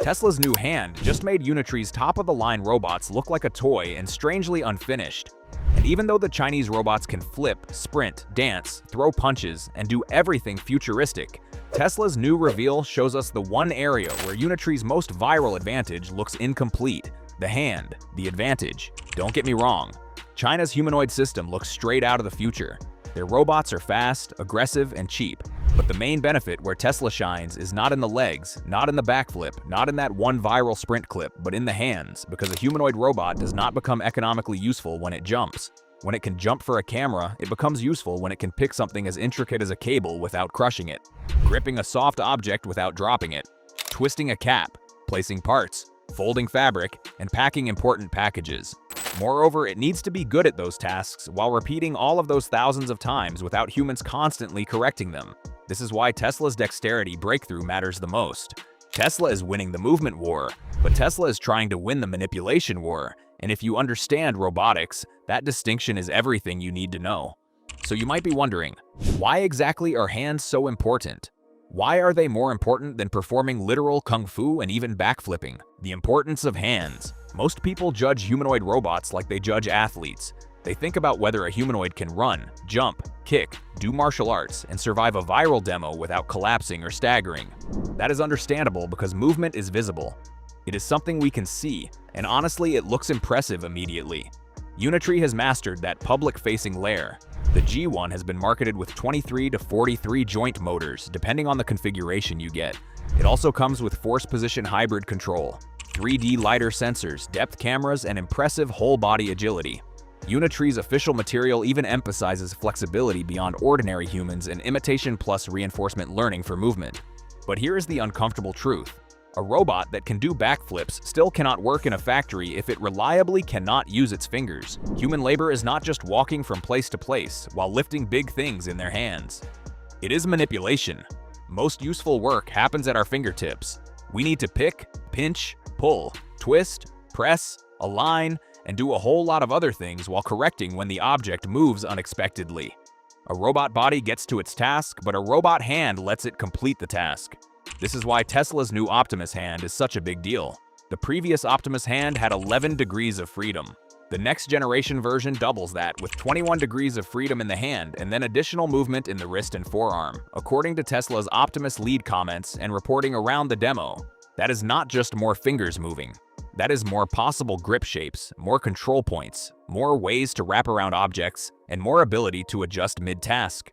Tesla's new hand just made Unitree's top-of-the-line robots look like a toy and strangely unfinished. And even though the Chinese robots can flip, sprint, dance, throw punches, and do everything futuristic, Tesla's new reveal shows us the one area where Unitree's most viral advantage looks incomplete: the hand, the advantage. Don't get me wrong, China's humanoid system looks straight out of the future. Their robots are fast, aggressive, and cheap. But the main benefit where Tesla shines is not in the legs, not in the backflip, not in that one viral sprint clip, but in the hands, because a humanoid robot does not become economically useful when it jumps. When it can jump for a camera, it becomes useful when it can pick something as intricate as a cable without crushing it, gripping a soft object without dropping it, twisting a cap, placing parts, folding fabric, and packing important packages. Moreover, it needs to be good at those tasks while repeating all of those thousands of times without humans constantly correcting them. This is why Tesla's dexterity breakthrough matters the most. Tesla is winning the movement war, but Tesla is trying to win the manipulation war. And if you understand robotics, that distinction is everything you need to know. So you might be wondering, why exactly are hands so important? Why are they more important than performing literal kung fu and even backflipping? The importance of hands. Most people judge humanoid robots like they judge athletes. They think about whether a humanoid can run, jump, kick, do martial arts, and survive a viral demo without collapsing or staggering. That is understandable because movement is visible. It is something we can see, and honestly, it looks impressive immediately. Unitree has mastered that public-facing layer. The G1 has been marketed with 23 to 43 joint motors, depending on the configuration you get. It also comes with force position hybrid control, 3D LiDAR sensors, depth cameras, and impressive whole-body agility. Unitree's official material even emphasizes flexibility beyond ordinary humans and imitation plus reinforcement learning for movement. But here is the uncomfortable truth. A robot that can do backflips still cannot work in a factory if it reliably cannot use its fingers. Human labor is not just walking from place to place while lifting big things in their hands. It is manipulation. Most useful work happens at our fingertips. We need to pick, pinch, pull, twist, press, align, and do a whole lot of other things while correcting when the object moves unexpectedly. A robot body gets to its task, but a robot hand lets it complete the task. This is why Tesla's new Optimus hand is such a big deal. The previous Optimus hand had 11 degrees of freedom. The next generation version doubles that with 21 degrees of freedom in the hand and then additional movement in the wrist and forearm. According to Tesla's Optimus lead comments and reporting around the demo, that is not just more fingers moving. That is more possible grip shapes, more control points, more ways to wrap around objects, and more ability to adjust mid-task.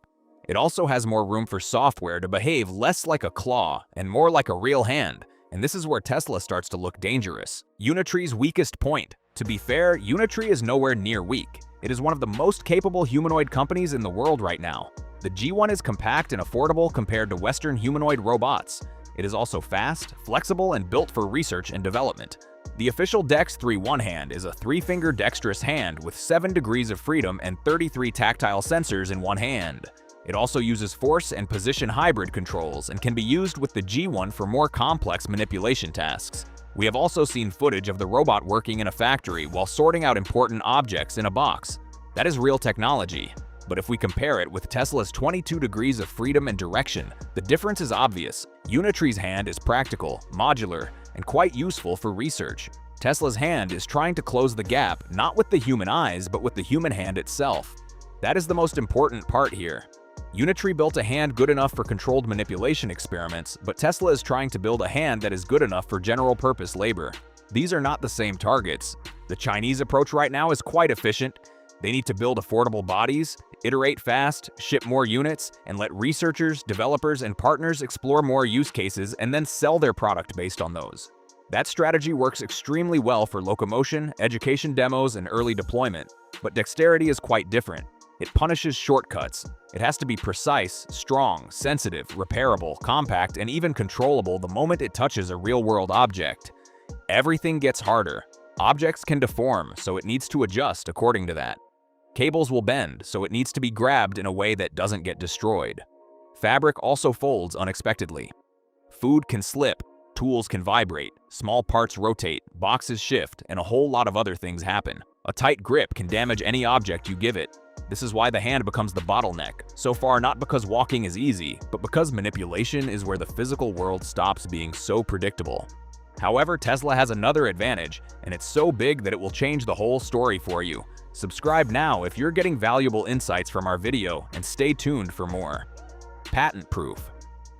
It also has more room for software to behave less like a claw and more like a real hand, and this is where Tesla starts to look dangerous. Unitree's weakest point. To be fair, Unitree is nowhere near weak. It is one of the most capable humanoid companies in the world right now. The G1 is compact and affordable compared to Western humanoid robots. It is also fast, flexible, and built for research and development. The official Dex 3-1 hand is a 3-finger dexterous hand with 7 degrees of freedom and 33 tactile sensors in one hand. It also uses force and position hybrid controls and can be used with the G1 for more complex manipulation tasks. We have also seen footage of the robot working in a factory while sorting out important objects in a box. That is real technology. But if we compare it with Tesla's 22 degrees of freedom and direction, the difference is obvious. Unitree's hand is practical, modular, and quite useful for research. Tesla's hand is trying to close the gap not with the human eyes but with the human hand itself. That is the most important part here. Unitree built a hand good enough for controlled manipulation experiments, but Tesla is trying to build a hand that is good enough for general-purpose labor. These are not the same targets. The Chinese approach right now is quite efficient. They need to build affordable bodies, iterate fast, ship more units, and let researchers, developers, and partners explore more use cases and then sell their product based on those. That strategy works extremely well for locomotion, education demos, and early deployment. But dexterity is quite different. It punishes shortcuts. It has to be precise, strong, sensitive, repairable, compact, and even controllable the moment it touches a real-world object. Everything gets harder. Objects can deform, so it needs to adjust according to that. Cables will bend, so it needs to be grabbed in a way that doesn't get destroyed. Fabric also folds unexpectedly. Food can slip, tools can vibrate, small parts rotate, boxes shift, and a whole lot of other things happen. A tight grip can damage any object you give it. This is why the hand becomes the bottleneck, so far not because walking is easy, but because manipulation is where the physical world stops being so predictable. However, Tesla has another advantage, and it's so big that it will change the whole story for you. Subscribe now if you're getting valuable insights from our video, and stay tuned for more. Patent proof.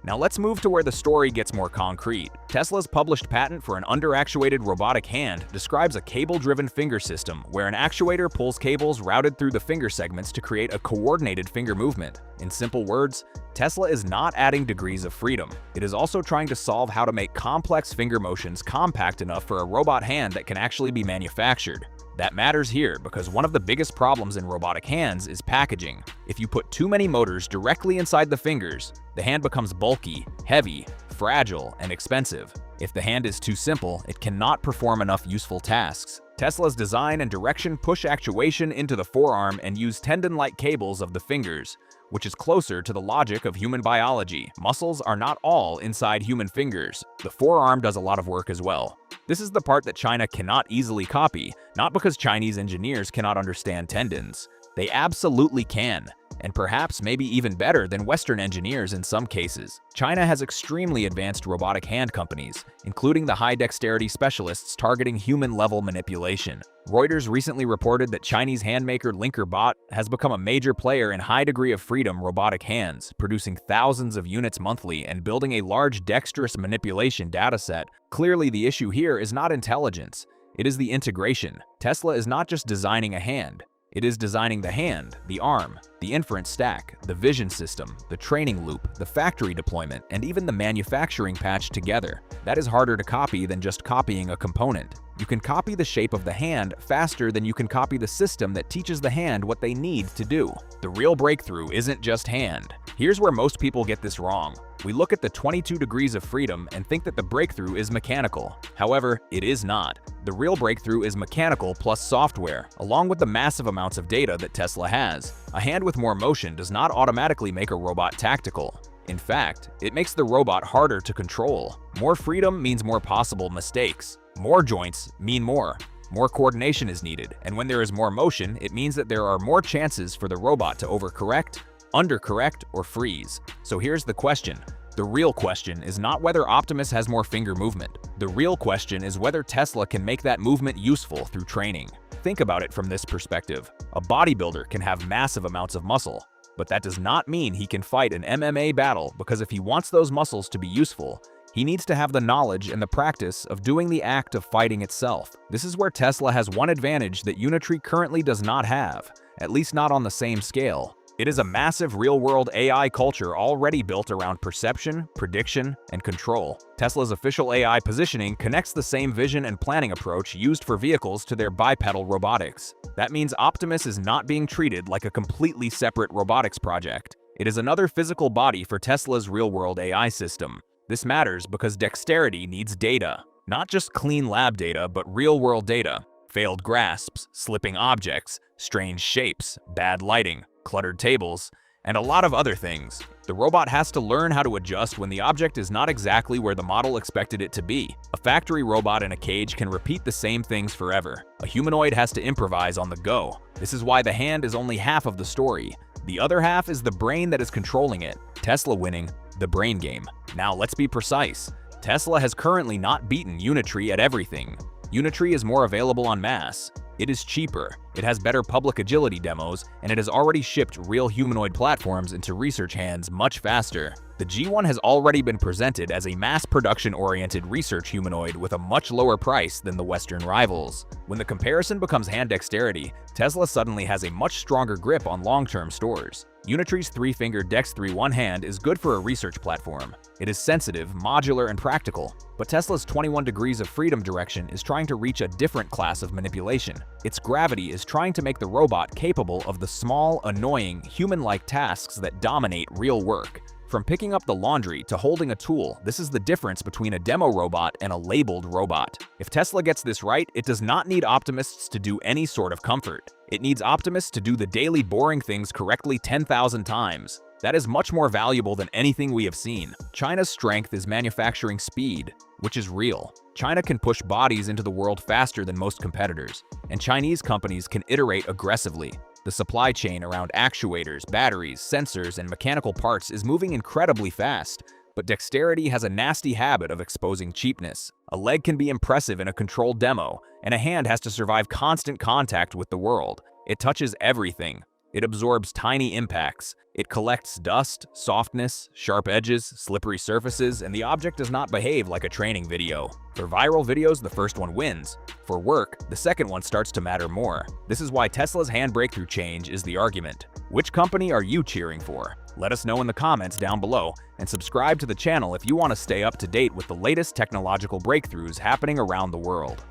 Now let's move to where the story gets more concrete. Tesla's published patent for an under-actuated robotic hand describes a cable-driven finger system where an actuator pulls cables routed through the finger segments to create a coordinated finger movement. In simple words, Tesla is not adding degrees of freedom. It is also trying to solve how to make complex finger motions compact enough for a robot hand that can actually be manufactured. That matters here because one of the biggest problems in robotic hands is packaging. If you put too many motors directly inside the fingers, the hand becomes bulky, heavy, fragile, and expensive. If the hand is too simple, it cannot perform enough useful tasks. Tesla's design and direction push actuation into the forearm and use tendon-like cables of the fingers, which is closer to the logic of human biology. Muscles are not all inside human fingers. The forearm does a lot of work as well. This is the part that China cannot easily copy, not because Chinese engineers cannot understand tendons. They absolutely can, and perhaps maybe even better than Western engineers in some cases. China has extremely advanced robotic hand companies, including the high-dexterity specialists targeting human-level manipulation. Reuters recently reported that Chinese handmaker LinkerBot has become a major player in high-degree of freedom robotic hands, producing thousands of units monthly and building a large dexterous manipulation dataset. Clearly, the issue here is not intelligence, it is the integration. Tesla is not just designing a hand. It is designing the hand, the arm, the inference stack, the vision system, the training loop, the factory deployment, and even the manufacturing patch together. That is harder to copy than just copying a component. You can copy the shape of the hand faster than you can copy the system that teaches the hand what they need to do. The real breakthrough isn't just hand. Here's where most people get this wrong. We look at the 22 degrees of freedom and think that the breakthrough is mechanical. However, it is not. The real breakthrough is mechanical plus software, along with the massive amounts of data that Tesla has. A hand with more motion does not automatically make a robot tactical. In fact, it makes the robot harder to control. More freedom means more possible mistakes. More joints mean more. More coordination is needed, and when there is more motion, it means that there are more chances for the robot to overcorrect, undercorrect, or freeze. So here's the question. The real question is not whether Optimus has more finger movement. The real question is whether Tesla can make that movement useful through training. Think about it from this perspective. A bodybuilder can have massive amounts of muscle, but that does not mean he can fight an MMA battle, because if he wants those muscles to be useful, he needs to have the knowledge and the practice of doing the act of fighting itself. This is where Tesla has one advantage that Unitree currently does not have, at least not on the same scale. It is a massive real-world AI culture already built around perception, prediction, and control. Tesla's official AI positioning connects the same vision and planning approach used for vehicles to their bipedal robotics. That means Optimus is not being treated like a completely separate robotics project. It is another physical body for Tesla's real-world AI system. This matters because Dexterity needs data. Not just clean lab data, but real-world data. Failed grasps, slipping objects, strange shapes, bad lighting, cluttered tables, and a lot of other things. The robot has to learn how to adjust when the object is not exactly where the model expected it to be. A factory robot in a cage can repeat the same things forever. A humanoid has to improvise on the go. This is why the hand is only half of the story. The other half is the brain that is controlling it. Tesla winning the brain game. Now let's be precise. Tesla has currently not beaten Unitree at everything. Unitree is more available en masse. It is cheaper, it has better public agility demos, and it has already shipped real humanoid platforms into research hands much faster. The G1 has already been presented as a mass production-oriented research humanoid with a much lower price than the Western rivals. When the comparison becomes hand dexterity, Tesla suddenly has a much stronger grip on long-term stores. Unitree's 3-finger Dex3 one-hand is good for a research platform. It is sensitive, modular, and practical. But Tesla's 21 degrees of freedom direction is trying to reach a different class of manipulation. Its gravity is trying to make the robot capable of the small, annoying, human-like tasks that dominate real work. From picking up the laundry to holding a tool, this is the difference between a demo robot and a labeled robot. If Tesla gets this right, it does not need optimists to do any sort of comfort. It needs optimists to do the daily boring things correctly 10,000 times. That is much more valuable than anything we have seen. China's strength is manufacturing speed, which is real. China can push bodies into the world faster than most competitors, and Chinese companies can iterate aggressively. The supply chain around actuators, batteries, sensors, and mechanical parts is moving incredibly fast, but Dexterity has a nasty habit of exposing cheapness. A leg can be impressive in a controlled demo, and a hand has to survive constant contact with the world. It touches everything. It absorbs tiny impacts. It collects dust, softness, sharp edges, slippery surfaces, and the object does not behave like a training video. For viral videos, the first one wins. For work, the second one starts to matter more. This is why Tesla's hand breakthrough change is the argument. Which company are you cheering for? Let us know in the comments down below, and subscribe to the channel if you want to stay up to date with the latest technological breakthroughs happening around the world.